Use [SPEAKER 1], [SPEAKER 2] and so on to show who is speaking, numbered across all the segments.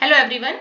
[SPEAKER 1] Hello everyone,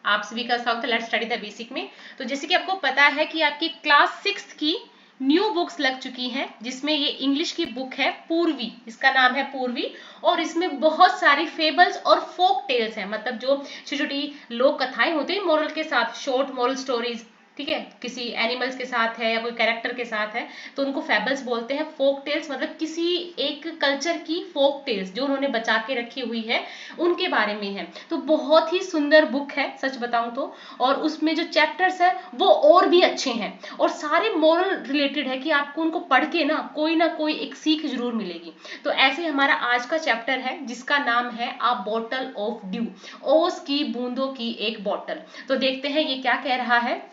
[SPEAKER 1] आप सभी का स्वागत है लेट्स स्टडी द बेसिक में। तो जैसे कि आपको पता है कि आपकी क्लास 6 की न्यू बुक्स लग चुकी हैं, जिसमें ये इंग्लिश की बुक है पूर्वी, इसका नाम है पूर्वी। और इसमें बहुत सारी फेबल्स और फोक टेल्स हैं, मतलब जो छोटी छोटी लोक कथाएं होती हैं मोरल के साथ, शॉर्ट मोरल स्टोरीज, ठीक है, किसी एनिमल्स के साथ है या कोई कैरेक्टर के साथ है तो उनको फेबल्स बोलते हैं। फोक टेल्स मतलब किसी एक कल्चर की फोक टेल्स जो उन्होंने बचा के रखी हुई है उनके बारे में है। तो बहुत ही सुंदर बुक है सच बताऊं तो, और उसमें जो चैप्टर्स है वो और भी अच्छे हैं और सारे मोरल रिलेटेड है कि आपको उनको पढ़ के ना कोई एक सीख जरूर मिलेगी। तो ऐसे हमारा आज का चैप्टर है जिसका नाम है अ बॉटल ऑफ ड्यू, ओस की बूंदों की एक बॉटल। तो देखते हैं ये क्या कह रहा है।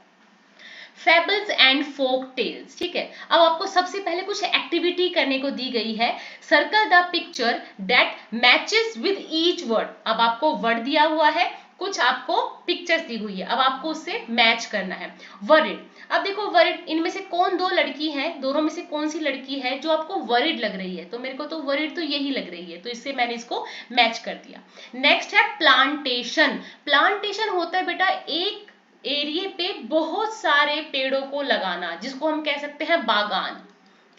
[SPEAKER 1] फेबल्स एंड फोक टेल्स, ठीक है। अब आपको सबसे पहले कुछ एक्टिविटी करने को दी गई है। Circle the picture that matches with each word. अब आपको वर्ड दिया हुआ है, कुछ आपको पिक्चर्स दी हुई है, अब आपको उससे मैच करना है। वरिड, अब देखो वरिड, इनमें से कौन दो लड़की है, दोनों में से कौन सी लड़की है जो आपको वरिड लग रही है? तो मेरे को तो वरिड तो यही लग रही है, तो इससे मैंने इसको मैच कर दिया। नेक्स्ट है प्लांटेशन। प्लांटेशन होता है बेटा एक एरिया पे बहुत सारे पेड़ों को लगाना, जिसको हम कह सकते हैं बागान।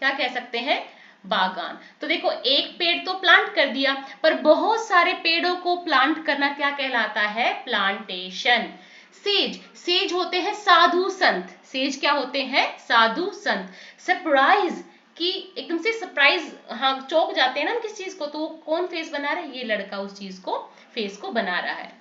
[SPEAKER 1] क्या कह सकते हैं? बागान। तो देखो एक पेड़ तो प्लांट कर दिया, पर बहुत सारे पेड़ों को प्लांट करना क्या कहलाता है? प्लांटेशन। सेज, सेज होते हैं साधु संत। सेज क्या होते हैं? साधु संत। सरप्राइज, कि एकदम से सरप्राइज, हाँ चौंक जाते हैं ना हम किस चीज को, तो वो कौन फेस बना रहा है? ये लड़का उस चीज को, फेस को बना रहा है।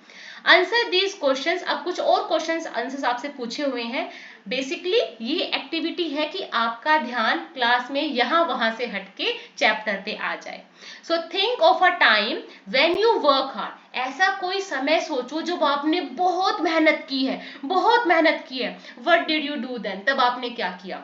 [SPEAKER 1] Answer these questions. अब कुछ और क्वेश्चंस आंसर्स आपसे पूछे हुए हैं। बेसिकली ये एक्टिविटी है कि आपका ध्यान क्लास में यहाँ वहां से हटके चैप्टर पे आ जाए। So think of a time when you work hard. ऐसा कोई समय सोचो जब आपने बहुत मेहनत की है, बहुत मेहनत की है। What did you do then? तब आपने क्या किया?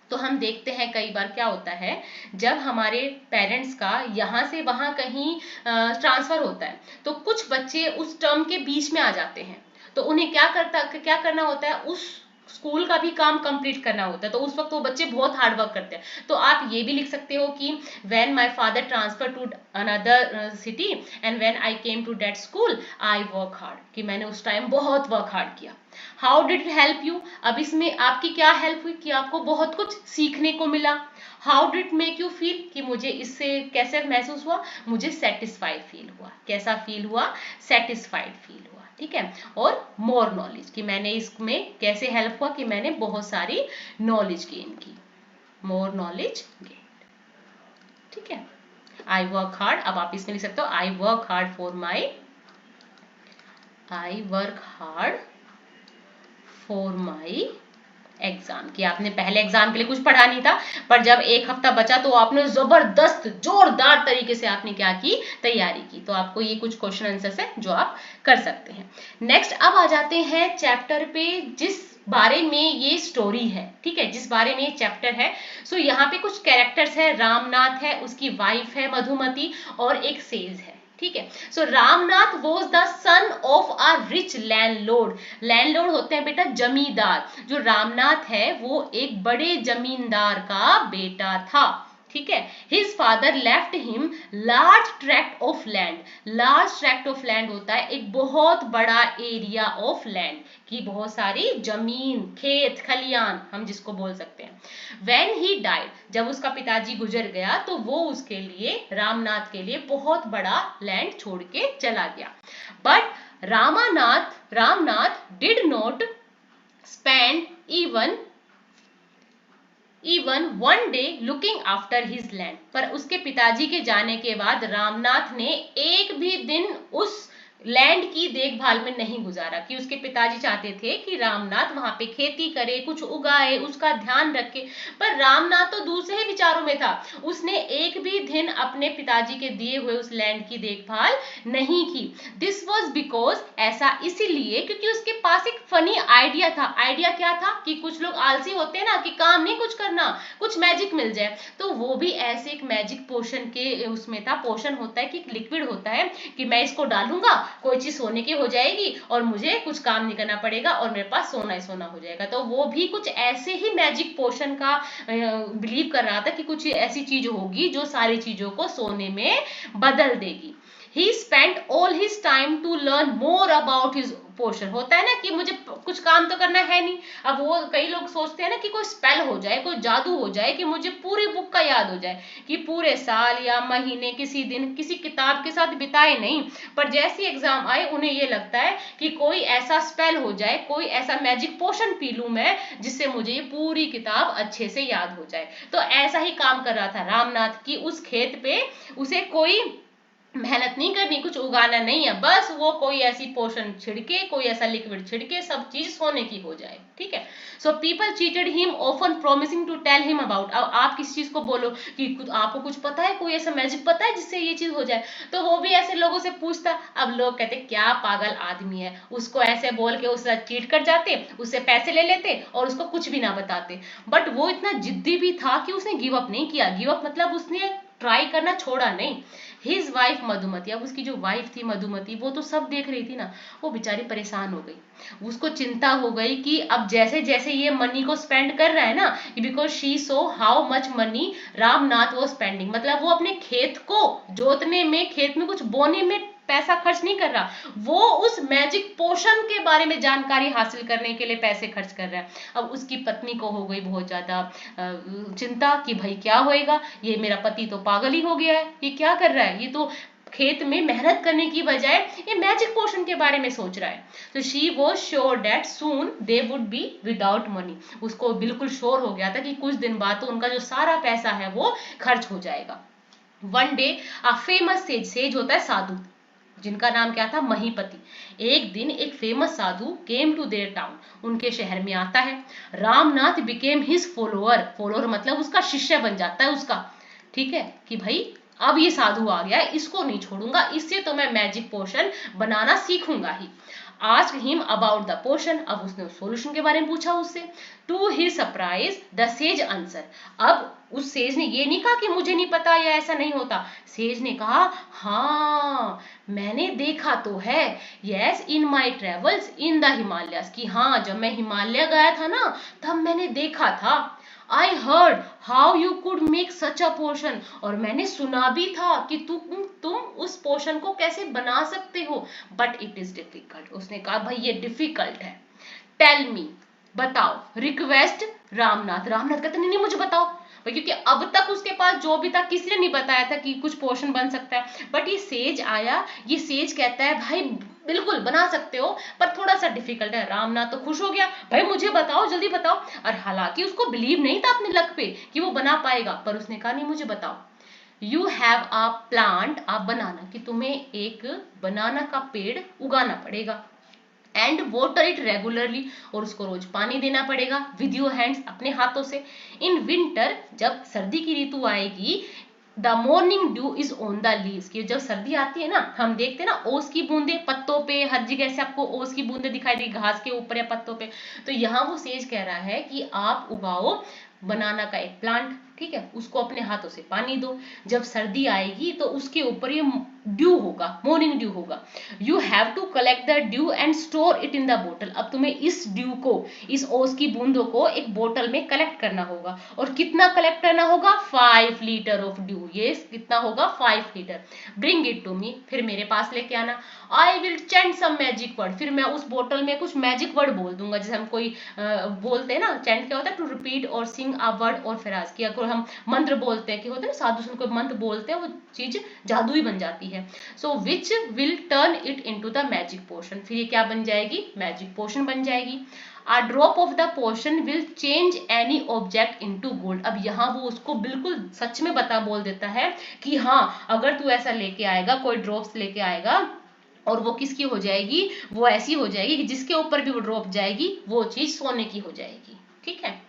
[SPEAKER 1] तो हम देखते हैं कई बार क्या होता है, जब हमारे पेरेंट्स का यहाँ से वहाँ कहीं ट्रांसफर होता है तो कुछ बच्चे उस टर्म के बीच में आ जाते हैं, तो उन्हें क्या करना होता है, उस स्कूल का भी काम कंप्लीट करना होता है। तो उस वक्त वो बच्चे बहुत हार्ड वर्क करते हैं। तो आप ये भी लिख सकते हो कि when my father transfer to another city and when I came to that school I work hard, कि मैंने उस टाइम बहुत वर्क हार्ड किया। How did it help you? अब इसमें आपकी क्या हेल्प हुई कि आपको बहुत कुछ सीखने को मिला। How did it make you feel, कि मुझे इससे कैसे महसूस हुआ? मुझे सेटिस्फाइड फील हुआ। कैसा फील हुआ? सेटिस्फाइड फील हुआ, ठीक है। और मोर नॉलेज, कि मैंने इसमें कैसे हेल्प हुआ, कि मैंने बहुत सारी नॉलेज गेन की। मोर नॉलेज गेन, ठीक है। आई वर्क हार्ड, अब आप इसमें लिख सकते हो आई work hard for my, I work hard for my exam. कि आपने पहले एग्जाम के लिए कुछ पढ़ा नहीं था, पर जब एक हफ्ता बचा तो आपने जबरदस्त जोरदार तरीके से आपने क्या की? तैयारी की। तो आपको ये कुछ क्वेश्चन आंसर्स है जो आप कर सकते हैं। नेक्स्ट अब आ जाते हैं चैप्टर पे जिस बारे में ये स्टोरी है, ठीक है, जिस बारे में ये चैप्टर है। सो यहाँ पे कुछ कैरेक्टर्स है, रामनाथ है, उसकी वाइफ है मधुमती, और एक सेज है, ठीक है। So Ramnath was the son of a rich landlord. Landlord होते हैं बेटा जमींदार। जो रामनाथ है वो एक बड़े जमींदार का बेटा था, ठीक है। His father left him large tract of land. Large tract of land होता है एक बहुत बड़ा एरिया ऑफ लैंड, की बहुत सारी जमीन, खेत खलियान हम जिसको बोल सकते हैं। When he died, जब उसका पिताजी गुजर गया तो वो उसके लिए, रामनाथ के लिए बहुत बड़ा लैंड छोड़ के चला गया। But Ramnath did not spend even one day looking after his land. पर उसके पिताजी के जाने के बाद रामनाथ ने एक भी दिन उस लैंड की देखभाल में नहीं गुजारा, कि उसके पिताजी चाहते थे कि रामनाथ वहां पे खेती करे, कुछ उगाए, उसका ध्यान रखे, पर रामनाथ तो दूसरे विचारों में था। उसने एक भी दिन अपने पिताजी के दिए हुए उस लैंड की देखभाल नहीं की। दिस वॉज बिकॉज, ऐसा इसीलिए क्योंकि उसके पास एक फनी आइडिया था। आइडिया क्या था? कि कुछ लोग आलसी होते हैं ना, कि काम नहीं कुछ करना, कुछ मैजिक मिल जाए। तो वो भी ऐसे एक मैजिक पोशन के उसमें था। पोशन होता है कि एक लिक्विड होता है, कि मैं इसको डालूंगा, कोई चीज सोने की हो जाएगी और मुझे कुछ काम नहीं करना पड़ेगा और मेरे पास सोना ही सोना हो जाएगा। तो वो भी कुछ ऐसे ही मैजिक पोशन का बिलीव कर रहा था कि कुछ ऐसी चीज होगी जो सारी चीजों को सोने में बदल देगी। He spent all his time to learn more about his portion. होता है ना कि मुझे कुछ काम तो करना है नहीं, अब वो कई लोग सोचते हैं ना कि कोई स्पेल हो जाए, कोई जादू हो जाए कि मुझे पूरी बुक का याद हो जाए, कि पूरे साल या महीने किसी दिन किसी किताब के साथ बिताए नहीं, पर जैसे एग्जाम आए उन्हें ये लगता है कि कोई ऐसा स्पेल हो जाए, कोई ऐसा मैजिक पोशन पी लूं मैं जिससे मुझे ये पूरी किताब अच्छे से याद हो जाए। तो ऐसा ही काम कर रहा था रामनाथ की उस खेत पे, उसे कोई मेहनत नहीं करनी, कुछ उगाना नहीं है, बस वो कोई ऐसी पोशन छिड़के, कोई ऐसा लिक्विड छिड़के, सब चीज सोने की हो जाए। ठीक है, so people cheated him often promising to tell him about. अब आप किस चीज को बोलो कि आपको कुछ पता है, कोई ऐसा मैजिक पता है जिससे ये चीज हो जाए, तो वो भी ऐसे लोगों से पूछता। अब लोग कहते क्या पागल आदमी है, उसको ऐसे बोल के उससे चीट कर जाते, उससे पैसे ले लेते और उसको कुछ भी ना बताते। बट वो इतना जिद्दी भी था कि उसने गिव अप नहीं किया। गिव अप मतलब उसने ट्राई करना छोड़ा नहीं। हिज वाइफ मधुमती, अब उसकी जो वाइफ थी मधुमती, वो तो सब देख रही थी ना, वो बेचारी परेशान हो गई। उसको चिंता हो गई कि अब जैसे जैसे ये मनी को स्पेंड कर रहा है ना, because she so how much money Ramnath वो स्पेंडिंग, मतलब वो अपने खेत को जोतने में, खेत में कुछ बोने में पैसा खर्च नहीं कर रहा, वो उस मैजिक पोशन के बारे में जानकारी हासिल करने के लिए पैसे खर्च कर रहा है। अब उसकी पत्नी को हो गई बहुत ज्यादा चिंता कि भाई क्या होएगा, ये मेरा पति तो पागल ही हो गया है, ये क्या कर रहा है, ये तो खेत में मेहनत करने की बजाय ये मैजिक पोशन के बारे में सोच रहा है। तो she was sure that soon they would be without money. उसको बिल्कुल श्योर हो गया था कि कुछ दिन बाद तो उनका जो सारा पैसा है वो खर्च हो जाएगा। One day a famous says, says होता है साधु, जिनका नाम क्या था, महीपति। एक दिन एक famous sadhu came to their town, उनके शहर में आता है। Ramnath became his follower, follower मतलब उसका शिष्य बन जाता है उसका। ठीक है कि भाई अब ये साधु आ गया है, इसको नहीं छोड़ूंगा, इससे तो मैं मैजिक पोशन बनाना सीखूंगा ही। Ask him about the potion, अब उसने सॉल्यूशन के बारे में पूछा उससे। To his surprise the sage answer, अब उस सेज ने ये नहीं कहा कि मुझे नहीं पता या ऐसा नहीं होता, सेज ने कहा हाँ मैंने देखा तो है, yes in my travels in the Himalayas, कि हाँ जब मैं हिमालय गया था ना तब मैंने देखा था। I heard how you could make such a potion, और मैंने सुना भी था कि तुम उस पोशन को कैसे बना सकते हो, बट इट इज डिफिकल्ट। उसने कहा भाई ये डिफिकल्ट है। टेल मी, बताओ, रिक्वेस्ट रामनाथ। रामनाथ कहते नहीं नहीं मुझे बताओ भाई, क्योंकि अब तक उसके पास जो भी था किसी ने नहीं बताया था कि कुछ पोषण बन सकता है, बट ये सेज आया, ये सेज कहता है भाई बिल्कुल बना सकते हो पर थोड़ा सा डिफिकल्ट है। रामनाथ तो खुश हो गया, भाई मुझे बताओ जल्दी बताओ। और हालांकि उसको बिलीव नहीं था अपने लक पे कि वो बना पाएगा, पर उसने कहा नहीं मुझे बताओ। यू हैव अ प्लांट अ बनाना, कि तुम्हें एक बनाना का पेड़ उगाना पड़ेगा, एंड वोटर इट रेगुलरली, और उसको रोज पानी देना पड़ेगा, विद योर हैंड्स, अपने हाथों से। इन विंटर, जब सर्दी की ऋतु आएगी, the morning due is on the leaves, कि जब सर्दी आती है ना हम देखते हैं ना ओस की बूंदे पत्तों पे, हर जगह से आपको ओस की बूंदे दिखाई देगी घास के ऊपर या पत्तों पे। तो यहाँ वो सेज कह रहा है कि आप उगाओ बनाना का एक प्लांट, ठीक है, उसको अपने हाथों से पानी दो, जब सर्दी आएगी तो उसके ऊपर ये ड्यू होगा, मॉर्निंग ड्यू होगा। You have to collect the dew and store it in the बोतल, अब तुम्हें इस ड्यू को, इस ओस की बूंदों को एक बोतल में कलेक्ट करना होगा, और कितना कलेक्ट करना होगा, 5 लीटर ऑफ ड्यू, ये कितना होगा 5 litre. Bring it to me, फिर मेरे पास लेके आना। I will chant some magic word, फिर मैं उस बोतल में कुछ मैजिक वर्ड बोल दूंगा, जैसे हम कोई बोलते हैं ना, चैंट क्या होता है, टू रिपीट और सिंग अ वर्ड और फ्रेज, कि अगर हम मंत्र बोलते हैं कि होता है ना साधु संत कोई मंत्र बोलते हैं वो चीज जादुई बन जाती है। So which will turn it into the magic potion, फिर ये क्या बन जाएगी, मैजिक पोशन बन जाएगी। A drop of the potion will change any object into gold, अब यहाँ वो उसको बिल्कुल सच में बोल देता है कि हाँ अगर तू ऐसा लेके आएगा, कोई ड्रॉप्स लेके आएगा, और वो किसकी हो जाएगी, वो ऐसी हो जाएगी कि जिसके ऊपर भी वो ड्रॉप जाएगी वो चीज सोने की हो जाएगी। ठीक है,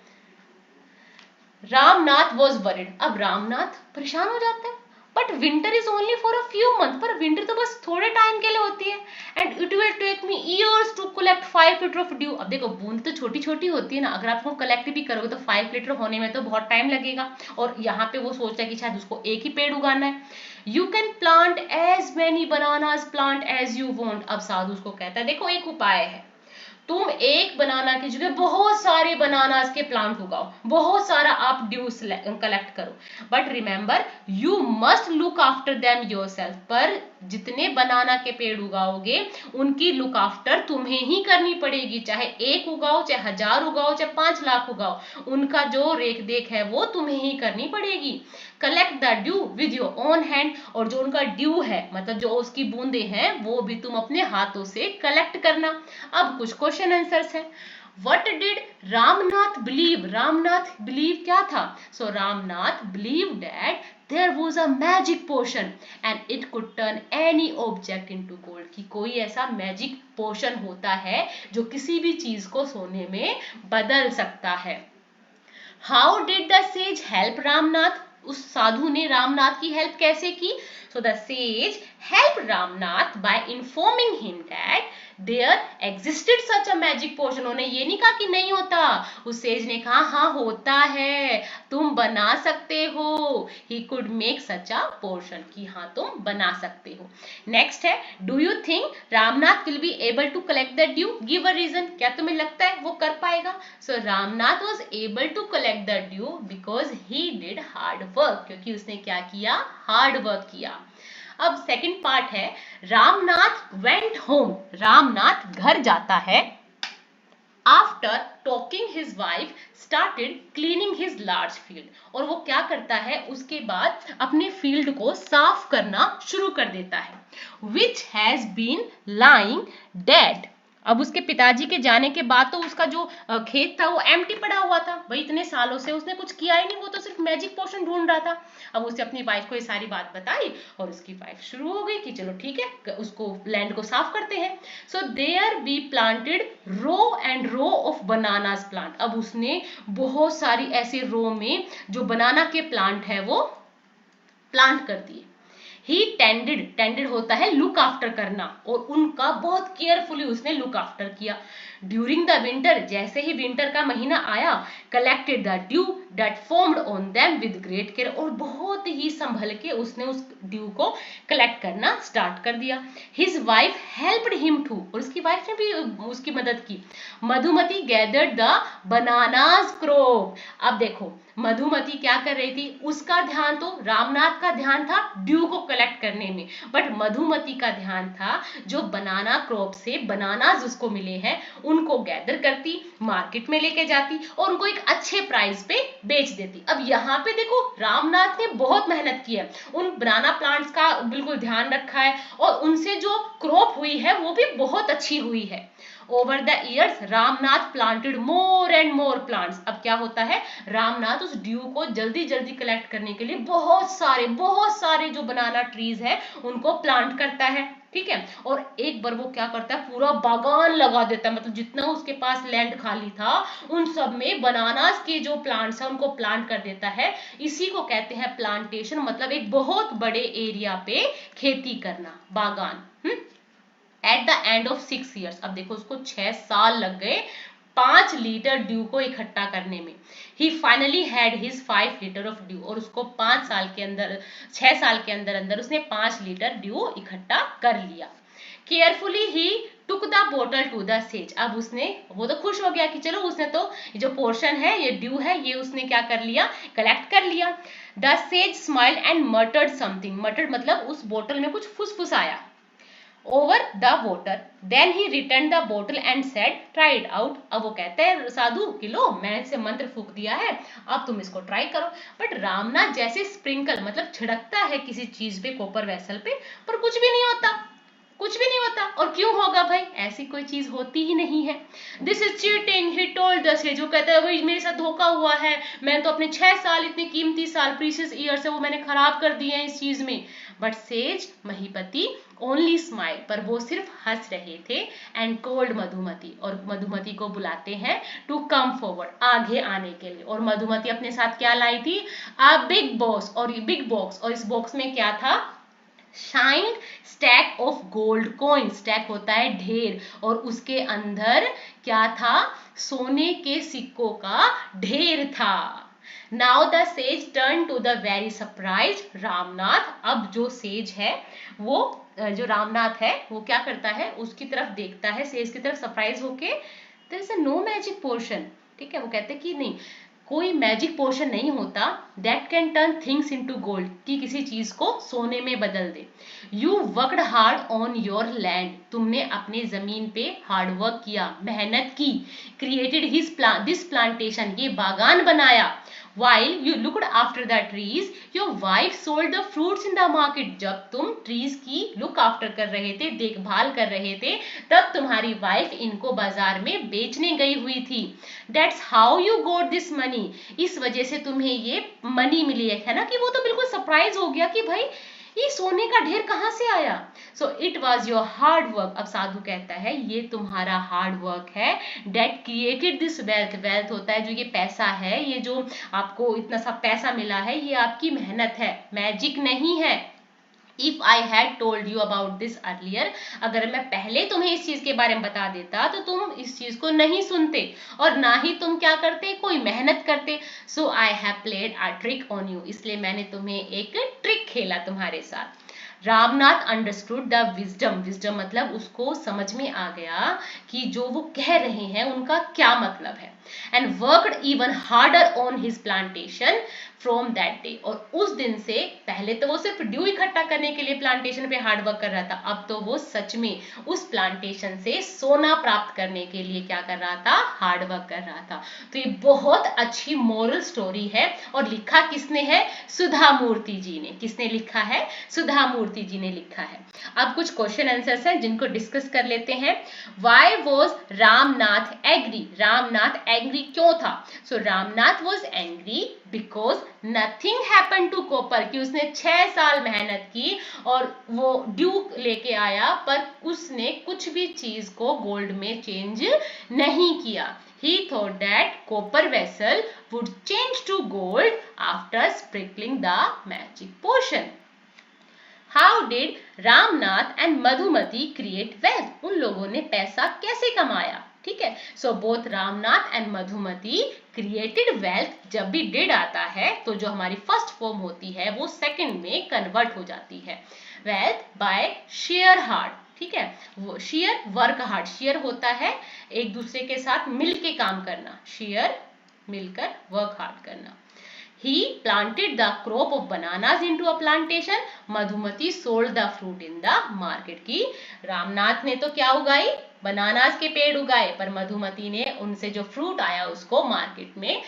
[SPEAKER 1] रामनाथ वॉज वरिड, अब रामनाथ परेशान हो जाते हैं। But winter is only for a few month, पर विंटर तो बस थोड़े टाइम के लिए होती है। And it will take me years to collect 5 litre of dew, अब देखो बूंद तो छोटी छोटी होती है ना, अगर आप उसको कलेक्ट भी करोगे तो 5 लीटर होने में तो बहुत टाइम लगेगा, और यहाँ पे वो सोचता है कि शायद उसको एक ही पेड़ उगाना है। You can plant as many bananas plant as you want, अब साधु उसको कहता है देखो एक उपाय है, तुम एक बनाना की जगह बहुत सारे बनानास के प्लांट उगाओ, बहुत सारा आप ड्यूस कलेक्ट करो, but remember you must look after them yourself, पर जितने बनाना के पेड़ उगाओगे उनकी लुक आफ्टर तुम्हें ही करनी पड़ेगी, चाहे 1 उगाओ, चाहे 1000 उगाओ, चाहे 5 लाख उगाओ, उनका जो रेख देख है वो तुम्हें ही करनी पड़ेगी। Collect the due with your own hand, और जो उनका ड्यू है मतलब जो उसकी बूंदे हैं वो भी तुम अपने हाथों से कलेक्ट करना। अब कुछ क्वेश्चन आंसर्स हैं। What did Ramnath believe? Ramnath believe क्या था? So Ramnath believed that there was a magic potion and it could turn any object into gold. कि कोई ऐसा मैजिक पोशन होता है जो किसी भी चीज को सोने में बदल सकता है। How did the sage help Ramnath? उस साधु ने रामनाथ की हेल्प कैसे की? So the sage helped Ramnath by informing him that there existed such a magic potion. उन्होंने ये नहीं कहा कि नहीं होता, उस सेज ने कहा हाँ होता है, तुम बना सकते हो। He could make such a potion, कि हाँ तुम बना सकते हो। नेक्स्ट है, do you think Ramnath will be able to collect the dew? Give a reason, क्या तुम्हें लगता है वो कर पाएगा? So Ramnath was able to collect the dew because he did hard work, क्योंकि उसने क्या किया? हार्ड वर्क किया। अब सेकंड पार्ट है, रामनाथ वेंट होम, रामनाथ घर जाता है। After talking his wife started cleaning his large field, और वो क्या करता है उसके बाद अपने फील्ड को साफ करना शुरू कर देता है। Which has been lying dead, अब उसके पिताजी के जाने के बाद तो उसका जो खेत था वो एम्प्टी पड़ा हुआ था, भाई इतने सालों से उसने कुछ किया ही नहीं, वो तो सिर्फ मैजिक पोशन ढूंढ रहा था। अब उसने अपनी वाइफ को ये सारी बात बताई और उसकी वाइफ शुरू हो गई कि चलो ठीक है उसको लैंड को साफ करते हैं। So there be planted row and row of bananas plant, अब उसने बहुत सारी ऐसे रो में जो बनाना के प्लांट है वो प्लांट कर दिए। ही टेंडेड होता है लुक आफ्टर करना, और उनका बहुत केयरफुली उसने लुक आफ्टर किया। ड्यूरिंग द विंटर, जैसे ही विंटर का महीना आया, collected the due that formed on them with great care, और बहुत ही संभल के उसने उस ड्यू को कलेक्ट करना स्टार्ट कर दिया। His wife helped him to, और उसकी वाइफ ने भी उसकी मदद की। Madhumati gathered the bananas crop, अब देखो मधुमती क्या कर रही थी, उसका ध्यान तो रामनाथ का ध्यान था ड्यू को कलेक्ट करने में, बट मधुमती का ध्यान था जो बनाना क्रॉप से बनानास उसको मिले हैं उनको गैदर करती, मार्केट में लेके जाती और उनको एक अच्छे प्राइस पे बेच देती। अब यहाँ पे देखो रामनाथ ने बहुत मेहनत की है, उन बनाना प्लांट्स का बिल्कुल ध्यान रखा है और उनसे जो क्रॉप हुई है वो भी बहुत अच्छी हुई है। Over the years Ramnath planted more and more plants, अब क्या होता है रामनाथ उस ड्यू को जल्दी जल्दी कलेक्ट करने के लिए बहुत सारे जो बनाना ट्रीज है उनको प्लांट करता है, ठीक है। और एक बार वो क्या करता है पूरा बागान लगा देता है, मतलब जितना उसके पास लैंड खाली था उन सब में बनानास के जो प्लांट्स है उनको प्लांट कर देता है। इसी को कहते हैं प्लांटेशन, मतलब एक बहुत बड़े एरिया पे खेती करना, बागान। At the end of 6 years, अब देखो उसको 6 साल लग गए 5 लीटर ड्यू को इकट्ठा करने में। He finally had his 5 litre of dew, और उसको 5 साल के अंदर 6 साल के अंदर अंदर उसने 5 लीटर ड्यू इकट्ठा कर लिया। Carefully he took the bottle to the sage, अब उसने वो तो खुश हो गया कि चलो उसने तो जो पोर्शन है ये ड्यू है ये उसने क्या कर लिया, कलेक्ट कर लिया। The sage smiled and मटर्ड something, मटर्ड मतलब उस बोतल में कुछ फुसफुसाया over the water, then he returned the bottle and said try it out, अब वो कहते हैं साधु कि लो मैंने इसे मंत्र फूक दिया है अब तुम इसको ट्राई करो। बट रामनाथ जैसे स्प्रिंकल मतलब छिड़कता है किसी चीज पे कॉपर वेसल पे, पर कुछ भी नहीं होता, कुछ भी नहीं होता। और क्यों होगा भाई, ऐसी कोई चीज होती ही नहीं है। This is cheating he told the sage, वो कहता है भाई मेरे साथ धोखा हुआ है, मैं तो अपने 6 साल इतने कीमती साल प्रीशियस ईयर से वो मैंने खराब कर दिए हैं इस चीज में। बट सेज महीपति ओनली स्माइल, पर वो सिर्फ हंस रहे थे। एंड कोल्ड मधुमती, और मधुमती को बुलाते हैं टू कम फॉरवर्ड, आगे आने के लिए। और मधुमती अपने साथ क्या लाई थी, अ बिग बॉक्स, और ये बिग बॉक्स, और इस बॉक्स में क्या था, shined stack of gold coin, stack होता है ढेर, और उसके अंदर क्या था, सोने के सिक्कों का ढेर था। Now the sage turn to the very surprise Ramnath, अब जो सेज है वो जो रामनाथ है वो क्या करता है उसकी तरफ देखता है, सेज की तरफ सरप्राइज होके, there is no magic portion, ठीक है। वो कहते हैं कि नहीं कोई मैजिक पोशन नहीं होता that can turn things into gold, कि किसी चीज को सोने में बदल दे। You worked hard on your land, तुमने अपने जमीन पे हार्ड वर्क किया, मेहनत की। क्रिएटेड दिस प्लांटेशन, ये बागान बनाया। While you looked after the trees, your wife sold the fruits in the market. जब तुम ट्रीज की लुक आफ्टर कर रहे थे, देखभाल कर रहे थे, तब तुम्हारी वाइफ इनको बाजार में बेचने गई हुई थी। That's how you got this money. इस वजह से तुम्हें ये मनी मिली है ना, कि वो तो बिल्कुल सरप्राइज हो गया कि भाई ये सोने का ढेर कहाँ से आया। So it was your hard work. अब साधु कहता है ये तुम्हारा हार्ड वर्क है। That created this wealth, wealth होता है जो ये पैसा है, ये जो आपको इतना सा पैसा मिला है, ये आपकी मेहनत है, मैजिक नहीं है। If I had told you about this earlier, अगर मैं पहले तुम्हें इस चीज के बारे में बता देता तो तुम इस चीज को नहीं सुनते और ना ही तुम क्या करते, कोई मेहनत करते। So I have played a trick on you, इसलिए मैंने तुम्हें एक ट्रिक खेला तुम्हारे साथ। Ramnath understood the wisdom, wisdom मतलब उसको समझ में आ गया कि जो वो कह रहे हैं उनका क्या मतलब है। And worked even harder on his plantation from that day, और उस दिन से, पहले तो वो सिर्फ ड्यू इकट्ठा करने के लिए प्लांटेशन पे हार्ड वर्क कर रहा था, अब तो वो सच में उस प्लांटेशन से सोना प्राप्त करने के लिए क्या कर रहा था, हार्ड वर्क कर रहा था। तो ये बहुत अच्छी मोरल स्टोरी है और लिखा किसने है, सुधा मूर्ति जी ने। किसने लिखा है, सुधा मूर्ति जी ने लिखा है। अब कुछ क्वेश्चन आंसर्स हैं जिनको डिस्कस कर लेते हैं। Why was Ramnath agree, Ramnath angry क्यों था। So Ramnath was angry because nothing happen to copper, कि उसने 6 साल मेहनत की और वो ड्यू लेके आया, पर उसने कुछ भी चीज को गोल्ड में चेंज नहीं किया। He thought that copper vessel would change to gold after sprinkling the magic potion. How did Ramnath and Madhumati create wealth, उन लोगों ने पैसा कैसे कमाया। ठीक है, so both Ramnath and Madhumati created wealth. जब भी डिड आता है तो जो हमारी फर्स्ट फॉर्म होती है वो सेकंड में कन्वर्ट हो जाती है। वेल्थ बाय शेयर हार्ड, ठीक है, वो शेयर वर्क हार्ड, शेयर होता है एक दूसरे के साथ मिलके काम करना, शेयर मिलकर वर्क हार्ड करना। He planted the crop of bananas into a plantation. Madhumati sold the fruit in the market. की रामनाथ ने तो क्या उगाई, बनानास के पेड़ उगाए, पर मधुमती ने उनसे जो फ्रूट आया उसको मार्केट में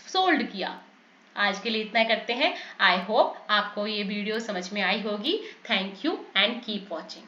[SPEAKER 1] सोल्ड किया। आज के लिए इतना करते हैं। आई होप आपको ये वीडियो समझ में आई होगी। Thank you and keep watching.